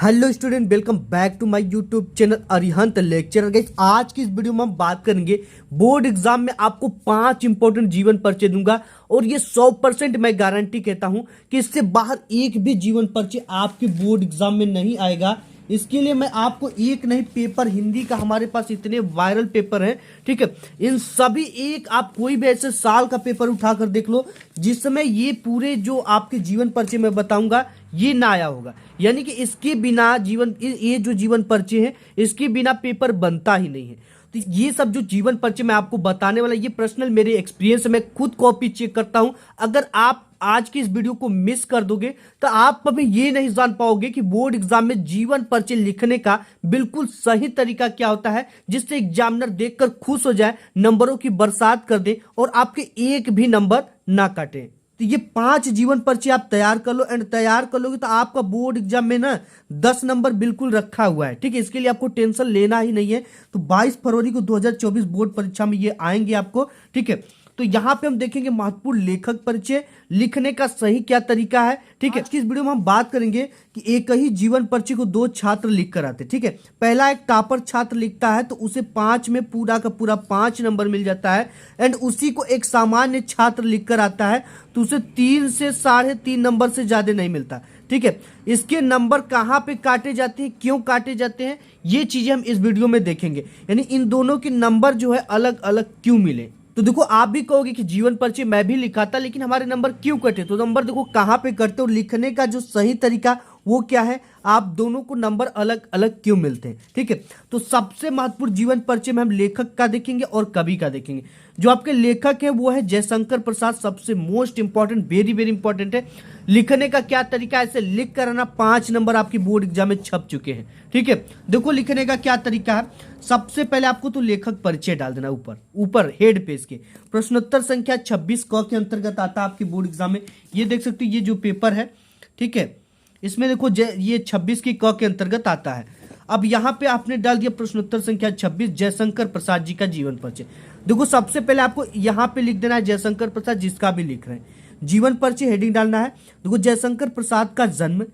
Hello student, welcome back to my YouTube channel Arihant lecturer. Guys, आज की इस video में हम बात करेंगे बोर्ड एग्जाम में आपको 5 इंपॉर्टेंट जीवन परिचय दूंगा और ये 100% मैं गारंटी कहता हूं कि इससे बाहर एक भी जीवन परिचय आपके बोर्ड एग्जाम में नहीं आएगा। इसके लिए मैं आपको एक नहीं पेपर हिंदी का, हमारे पास इतने वायरल पेपर हैं, ठीक है, इन सभी एक आप कोई भी ऐसे साल का पेपर उठाकर देख लो जिसमें ये पूरे जो आपके जीवन परिचय मैं बताऊंगा ये ना आया होगा। यानी कि इसके बिना ये जो जीवन परिचय है इसके बिना पेपर बनता ही नहीं है। तो ये सब जो जीवन परिचय मैं आपको बताने वाला, ये पर्सनल मेरे एक्सपीरियंस से मैं खुद कॉपी चेक करता हूं। अगर आप आज की इस वीडियो को मिस कर दोगे तो आप कभी ये नहीं जान पाओगे कि बोर्ड एग्जाम में जीवन परिचय लिखने का बिल्कुल सही तरीका क्या होता है, जिससे एग्जामिनर देखकर खुश हो जाए, नंबरों की बरसात कर दे और आपके एक भी नंबर ना काटे। तो ये 5 जीवन परिचय आप तैयार कर लो, एंड तैयार कर लोगे तो आपका बोर्ड एग्जाम में ना 10 नंबर बिल्कुल रखा हुआ है, ठीक है। इसके लिए आपको टेंशन लेना ही नहीं है। तो 22 फरवरी को 2024 बोर्ड परीक्षा में ये आएंगे आपको, ठीक है। तो यहाँ पे हम देखेंगे महत्वपूर्ण लेखक परिचय लिखने का सही क्या तरीका है, ठीक है। इस वीडियो में हम बात करेंगे कि एक ही जीवन परिचय को 2 छात्र लिख कर आते, ठीक है। पहला एक टॉपर छात्र लिखता है तो उसे 5 में पूरा का पूरा 5 नंबर मिल जाता है, एंड उसी को एक सामान्य छात्र लिख कर आता है तो उसे 3 से 3.5 नंबर से ज्यादा नहीं मिलता, ठीक है। इसके नंबर कहाँ पे काटे जाते हैं, क्यों काटे जाते हैं, ये चीजें हम इस वीडियो में देखेंगे। यानी इन दोनों के नंबर जो है अलग अलग क्यों मिले। तो देखो, आप भी कहोगे कि जीवन परिचय मैं भी लिखा था लेकिन हमारे नंबर क्यों कटे। तो नंबर देखो कहाँ पे कटते और लिखने का जो सही तरीका वो क्या है, आप दोनों को नंबर अलग अलग क्यों मिलते हैं, ठीक है। तो सबसे महत्वपूर्ण जीवन परिचय में हम लेखक का देखेंगे और कवि का देखेंगे। जो आपके लेखक है वो है जयशंकर प्रसाद, सबसे most important, very very important है। लिखने का क्या तरीका है, ऐसे लिख कर आना, 5 नंबर आपकी बोर्ड एग्जाम में छप चुके हैं, ठीक है। देखो लिखने का क्या तरीका है, सबसे पहले आपको तो लेखक परिचय डाल देना ऊपर हेड पेज के। प्रश्नोत्तर संख्या 26 क के अंतर्गत आता है आपके बोर्ड एग्जाम में। ये देख सकते हो, ये जो पेपर है, ठीक है, इसमें देखो ये 26 की क के अंतर्गत आता है। अब यहाँ पे आपने डाल दिया प्रश्नोत्तर संख्या 26 जयशंकर प्रसाद जी का जीवन परिचय। देखो सबसे पहले आपको यहाँ पे लिख देना है जयशंकर प्रसाद, जिसका भी लिख रहे हैं। जीवन परिचय हेडिंग डालना है। देखो जयशंकर प्रसाद का जन्म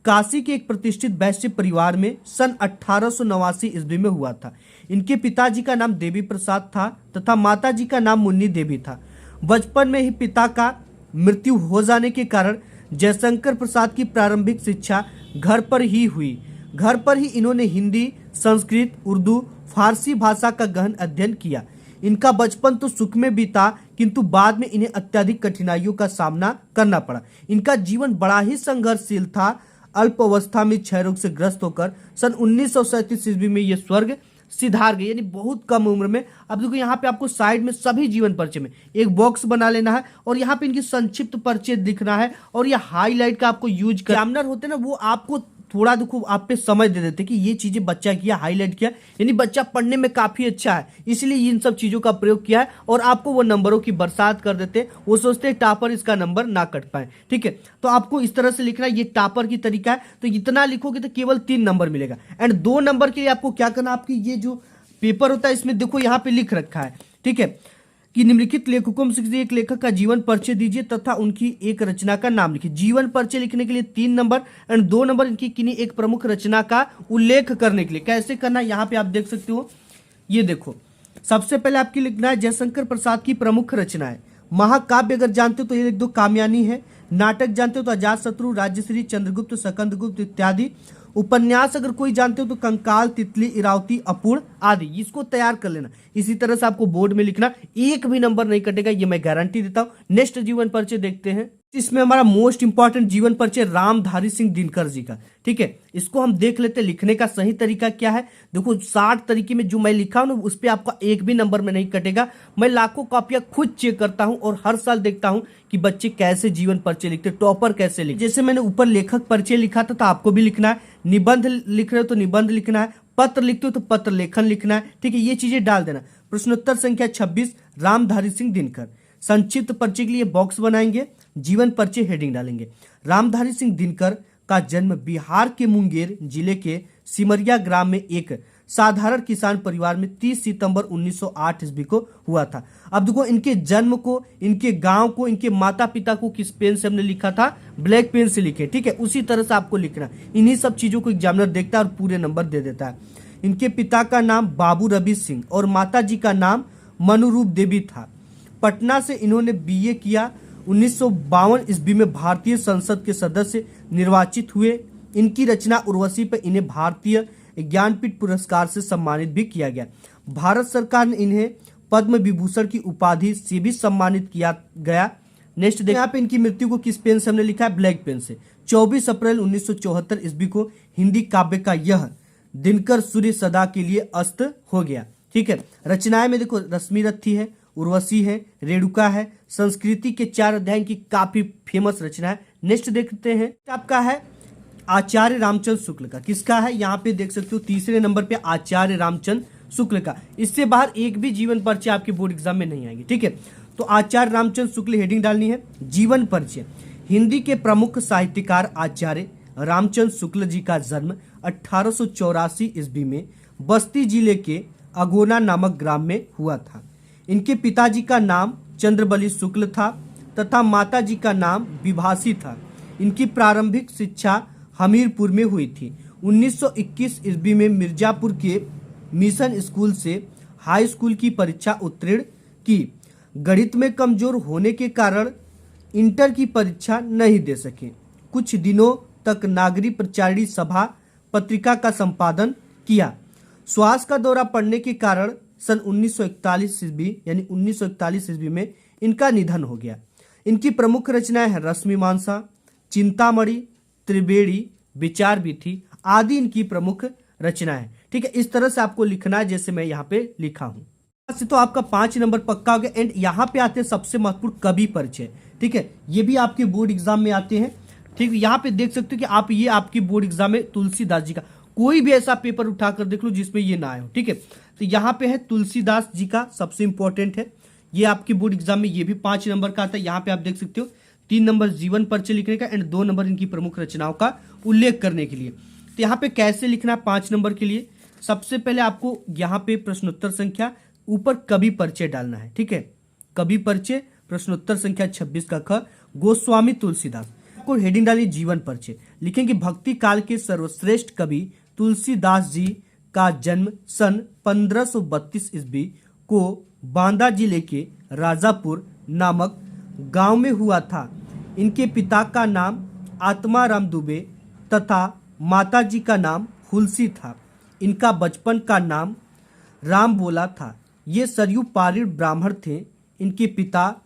काशी के एक प्रतिष्ठित वैश्य परिवार में सन 1889 ईस्वी में हुआ था। इनके पिताजी का नाम देवी प्रसाद था तथा माताजी का नाम मुन्नी देवी था। बचपन में ही पिता का मृत्यु हो जाने के कारण जयशंकर प्रसाद की प्रारंभिक शिक्षा घर पर ही हुई। घर पर ही इन्होंने हिंदी, संस्कृत, उर्दू, फारसी भाषा का गहन अध्ययन किया। इनका बचपन तो सुख में बीता, किंतु बाद में इन्हें अत्यधिक कठिनाइयों का सामना करना पड़ा। इनका जीवन बड़ा ही संघर्षशील था। अल्प अवस्था में क्षय रोग से ग्रस्त होकर सन 1937 ईस्वी में ये स्वर्ग सिधार गए, यानी बहुत कम उम्र में। अब देखो यहाँ पे आपको साइड में सभी जीवन परिचय में एक बॉक्स बना लेना है और यहाँ पे इनकी संक्षिप्त परिचय दिखना है, और ये हाईलाइट का आपको यूज कर, एग्जामिनर होते ना वो आपको थोड़ा देखो आप पे समझ दे देते कि ये चीजें बच्चा किया, हाईलाइट किया, यानी बच्चा पढ़ने में काफी अच्छा है, इसलिए इन सब चीजों का प्रयोग किया है, और आपको वो नंबरों की बरसात कर देते। वो सोचते हैं टॉपर इसका नंबर ना कट पाए, ठीक है। तो आपको इस तरह से लिखना है, ये टॉपर की तरीका है। तो इतना लिखोगे तो केवल 3 नंबर मिलेगा, एंड 2 नंबर के लिए आपको क्या करना, आपकी ये जो पेपर होता है इसमें देखो यहाँ पे लिख रखा है, ठीक है, कि निम्नलिखित लेखकों में से एक लेखक का जीवन परिचय दीजिए तथा उनकी एक रचना का नाम लिखिए। जीवन परिचय लिखने के लिए 3 नंबर एंड 2 नंबर इनकी किन्हीं एक प्रमुख रचना का उल्लेख करने के लिए। कैसे करना है यहाँ पे आप देख सकते हो, ये देखो सबसे पहले आपकी लिखना है जयशंकर प्रसाद की प्रमुख रचना है। महाकाव्य अगर जानते हो तो ये लिख दो, कामयानी है। नाटक जानते हो तो अजात शत्रु, राजश्री, चंद्रगुप्त, सकंदगुप्त इत्यादि। उपन्यास अगर कोई जानते हो तो कंकाल, तितली, इरावती, अपूर्ण आदि। इसको तैयार कर लेना। इसी तरह से आपको बोर्ड में लिखना, एक भी नंबर नहीं कटेगा, ये मैं गारंटी देता हूं। नेक्स्ट जीवन परिचय देखते हैं। इसमें हमारा मोस्ट इंपॉर्टेंट जीवन परिचय रामधारी सिंह दिनकर जी का, ठीक है। इसको हम देख लेते हैं लिखने का सही तरीका क्या है। देखो 60 तरीके में जो मैं लिखा हूं ना उस पर आपका एक भी नंबर में नहीं कटेगा। मैं लाखों कॉपियां खुद चेक करता हूं और हर साल देखता हूं कि बच्चे कैसे जीवन परिचय लिखते, टॉपर कैसे लिखते। जैसे मैंने ऊपर लेखक परिचय लिखा था तो आपको भी लिखना है। निबंध लिख रहे हो तो निबंध लिखना है। पत्र लिखते हो तो पत्र लेखन लिखना है, ठीक है, ये चीजें डाल देना। प्रश्नोत्तर संख्या 26 रामधारी सिंह दिनकर। संक्षिप्त परिचय के लिए बॉक्स बनाएंगे, जीवन परिचय हेडिंग डालेंगे। रामधारी सिंह दिनकर का जन्म बिहार के मुंगेर जिले के सिमरिया ग्राम में एक साधारण किसान परिवार में 30 सितंबर 1908 ईस्वी को हुआ था। अब देखो इनके जन्म को, इनके गांव को, इनके माता पिता को किस पेन से हमने लिखा था? ब्लैक पेन से लिखे। ठीक है, उसी तरह से आपको लिखना। इन्हीं सब चीजों को एग्जामिनर देखता है और पूरे नंबर दे देता है। इनके पिता का नाम बाबू रवि सिंह और माता जी का नाम मनुरूप देवी था। पटना से इन्होंने बीए किया। 1952 ईस्वी में भारतीय संसद के सदस्य निर्वाचित हुए। इनकी रचना उर्वशी पर इन्हें भारतीय ज्ञानपीठ पुरस्कार से सम्मानित भी किया गया। भारत सरकार ने इन्हें पद्म विभूषण की उपाधि से भी सम्मानित किया गया। नेक्स्ट देखिए, यहाँ पे इनकी मृत्यु को किस पेन से हमने लिखा है? ब्लैक पेन से। 24 अप्रैल 1974 ईस्वी को हिंदी काव्य का यह दिनकर सूर्य सदा के लिए अस्त हो गया। ठीक है, रचनाएं में देखो रश्मि रथी है, उर्वशी है, रेणुका है, संस्कृति के 4 अध्याय की काफी फेमस रचना है। नेक्स्ट देखते हैं, आपका है आचार्य रामचंद्र शुक्ल का। किसका है? यहाँ पे देख सकते हो तीसरे नंबर पे आचार्य रामचंद्र शुक्ल का। इससे बाहर एक भी जीवन परिचय आपके बोर्ड एग्जाम में नहीं आएगी। ठीक है, तो आचार्य रामचंद्र शुक्ल हेडिंग डालनी है। जीवन परिचय, हिंदी के प्रमुख साहित्यकार आचार्य रामचंद्र शुक्ल जी का जन्म 1884 ईस्वी में बस्ती जिले के अगोना नामक ग्राम में हुआ था। इनके पिताजी का नाम चंद्रबली शुक्ल था तथा माता जी का नाम विभासी था। इनकी प्रारंभिक शिक्षा हमीरपुर में हुई थी। 1921 ईस्वी में मिर्जापुर के मिशन स्कूल से हाई स्कूल की परीक्षा उत्तीर्ण की। गणित में कमजोर होने के कारण इंटर की परीक्षा नहीं दे सके। कुछ दिनों तक नागरिक प्रचारिणी सभा पत्रिका का संपादन किया। श्वास का दौरा पड़ने के कारण सन 1941 ईस्वी में इनका निधन हो गया। इनकी प्रमुख रचनाएं हैं रश्मिमांसा, चिंतामणि, त्रिवेणी, विचार भी थी आदि इनकी प्रमुख रचना है। ठीक है, इस तरह से आपको लिखना है जैसे मैं यहाँ पे लिखा हूँ। तो आपका 5 नंबर पक्का हो गया। एंड यहाँ पे आते हैं सबसे महत्वपूर्ण कवि परिचय। ठीक है, ये भी आपके बोर्ड एग्जाम में आते हैं। ठीक है, यहाँ पे देख सकते हो कि आप ये आपकी बोर्ड एग्जाम में तुलसीदास जी का कोई भी ऐसा पेपर उठाकर देख लो जिसमें ये ना आए हो। ठीक है, तो यहाँ पे है तुलसीदास जी का, सबसे इंपॉर्टेंट है ये आपके बोर्ड एग्जाम में, ये भी 5 नंबर का आता है। यहाँ पे आप देख सकते हो 3 नंबर जीवन परिचय लिखने का एंड 2 नंबर इनकी प्रमुख रचनाओं का उल्लेख करने के लिए। तो यहाँ पे कैसे लिखना है 5 नंबर के लिए? सबसे पहले आपको यहाँ पे प्रश्नोत्तर संख्या ऊपर कवि परिचय डालना है। ठीक है, कवि परिचय प्रश्नोत्तर संख्या 26 का ख, गोस्वामी तुलसीदास। आपको हेडिंग डाली जीवन परिचय, लिखेंगे भक्ति काल के सर्वश्रेष्ठ कवि तुलसीदास जी का जन्म सन 1532 ईस्वी को बांदा जिले के राजापुर नामक गांव में हुआ था। इनके पिता का नाम आत्माराम दुबे तथा माता जी का नाम हुलसी था। इनका बचपन का नाम राम बोला था। ये सरयू पारिण ब्राह्मण थे। इनके पिता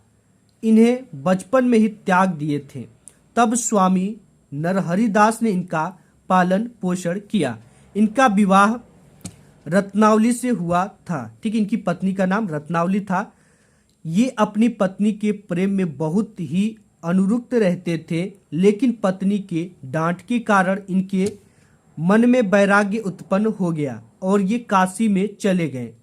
इन्हें बचपन में ही त्याग दिए थे। तब स्वामी नरहरिदास ने इनका पालन पोषण किया। इनका विवाह रत्नावली से हुआ था। ठीक, इनकी पत्नी का नाम रत्नावली था। ये अपनी पत्नी के प्रेम में बहुत ही अनुरक्त रहते थे, लेकिन पत्नी के डांट के कारण इनके मन में वैराग्य उत्पन्न हो गया और ये काशी में चले गए।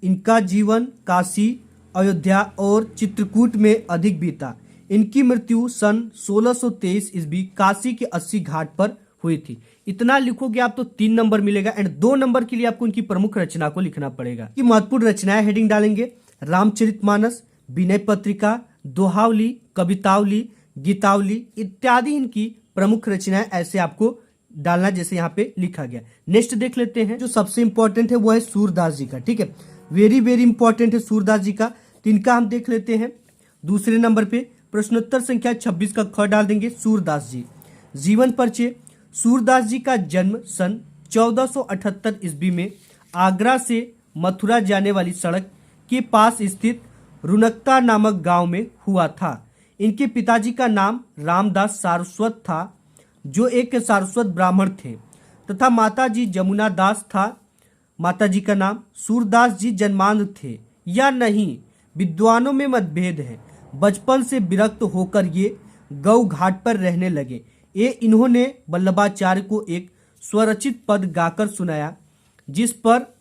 इनका जीवन काशी, अयोध्या और चित्रकूट में अधिक बीता। इनकी मृत्यु सन 1623 ईस्वी काशी के 80 घाट पर हुई थी। इतना लिखोगे आप तो 3 नंबर मिलेगा एंड 2 नंबर के लिए आपको इनकी प्रमुख रचना को लिखना पड़ेगा। कि महत्वपूर्ण रचनाएं हेडिंग डालेंगे रामचरितमानस, विनय पत्रिका, दोहावली, कवितावली, गीतावली इत्यादि इनकी प्रमुख रचनाएं ऐसे आपको डालना जैसे यहाँ पे लिखा गया। नेक्स्ट देख लेते हैं, जो सबसे इंपॉर्टेंट है वो है सूरदास जी का। ठीक है, वेरी वेरी इंपॉर्टेंट है सूरदास जी का। तो इनका हम देख लेते हैं दूसरे नंबर पे प्रश्नोत्तर संख्या 26 का ख डाल देंगे। सूरदास जी जीवन परिचय, सूरदास जी का जन्म सन 1478 ईस्वी में आगरा से मथुरा जाने वाली सड़क के पास स्थित रुनकता नामक गांव में हुआ था। इनके पिताजी का नाम रामदास सारस्वत था, जो एक सारस्वत ब्राह्मण थे, तथा माता जी जमुना दास था। माता जी का नाम सूरदास जी जन्मांध थे या नहीं, विद्वानों में मतभेद है। बचपन से विरक्त होकर ये गौ घाट पर रहने लगे। इन्होंने वल्लभाचार्य को एक स्वरचित पद गाकर सुनाया, जिस पर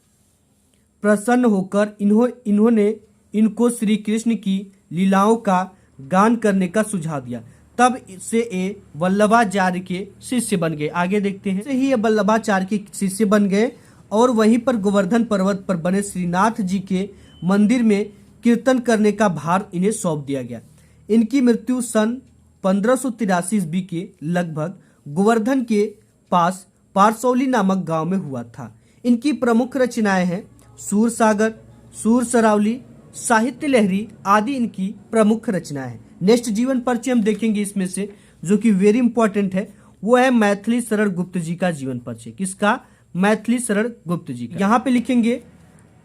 प्रसन्न होकर इन्होंने इनको श्री कृष्ण की लीलाओं का गान करने का सुझाव दिया। तब से ये वल्लभाचार्य के शिष्य बन गए। आगे देखते हैं। से ही ये वल्लभाचार्य के शिष्य बन गए और वहीं पर गोवर्धन पर्वत पर बने श्रीनाथ जी के मंदिर में कीर्तन करने का भार इन्हें सौंप दिया गया। इनकी मृत्यु सन 1583 ईस्वी के लगभग गोवर्धन के पास पारसौली नामक गांव में हुआ था। इनकी प्रमुख रचनाएं हैं सूर सागर, सूर सरावली, साहित्य लहरी आदि इनकी प्रमुख रचनाएं हैं। नेक्स्ट जीवन परिचय हम देखेंगे इसमें से, जो कि वेरी इंपॉर्टेंट है, वो है मैथिली शरण गुप्त जी का जीवन परिचय। किसका? मैथिली शरण गुप्त जी का। यहाँ पे लिखेंगे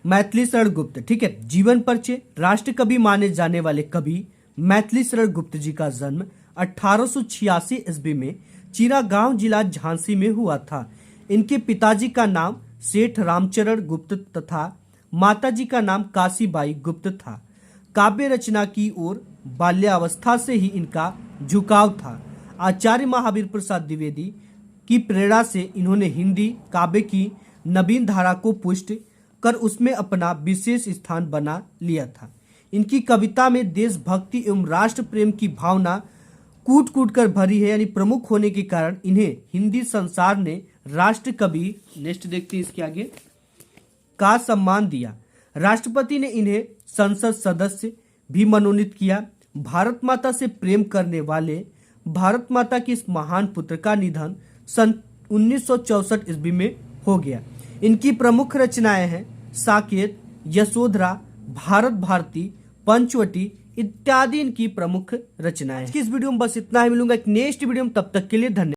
मैथिली शरण गुप्त, ठीक है। जीवन परिचय। राष्ट्र कवि माने जाने वाले कवि मैथिली शरण गुप्त जी का जन्म 1886 ईस्वी में चिरागांव जिला झांसी में हुआ था। इनके पिताजी का नाम सेठ रामचरण गुप्त तथा माताजी का नाम काशीबाई गुप्त था। काव्य रचना की ओर बाल्यावस्था से ही इनका झुकाव था। आचार्य महावीर प्रसाद द्विवेदी की प्रेरणा से इन्होंने हिंदी काव्य की नवीन धारा को पुष्ट कर उसमें अपना विशेष स्थान बना लिया था। इनकी कविता में देशभक्ति एवं राष्ट्र प्रेम की भावना कूट कूट कर भरी है, यानी प्रमुख होने के कारण इन्हें हिंदी संसार ने राष्ट्र कवि, नेक्स्ट देखते हैं इसके आगे, का सम्मान दिया। राष्ट्रपति ने इन्हें संसद सदस्य भी मनोनीत किया। भारत माता से प्रेम करने वाले भारत माता के इस महान पुत्र का निधन सन 1964 ईस्वी में हो गया। इनकी प्रमुख रचनाएं हैं साकेत, यशोधरा, भारत भारती, पंचवटी इत्यादि इनकी प्रमुख रचनाएं हैं। इस वीडियो में बस इतना ही। मिलूंगा एक नेक्स्ट वीडियो में, तब तक के लिए धन्यवाद।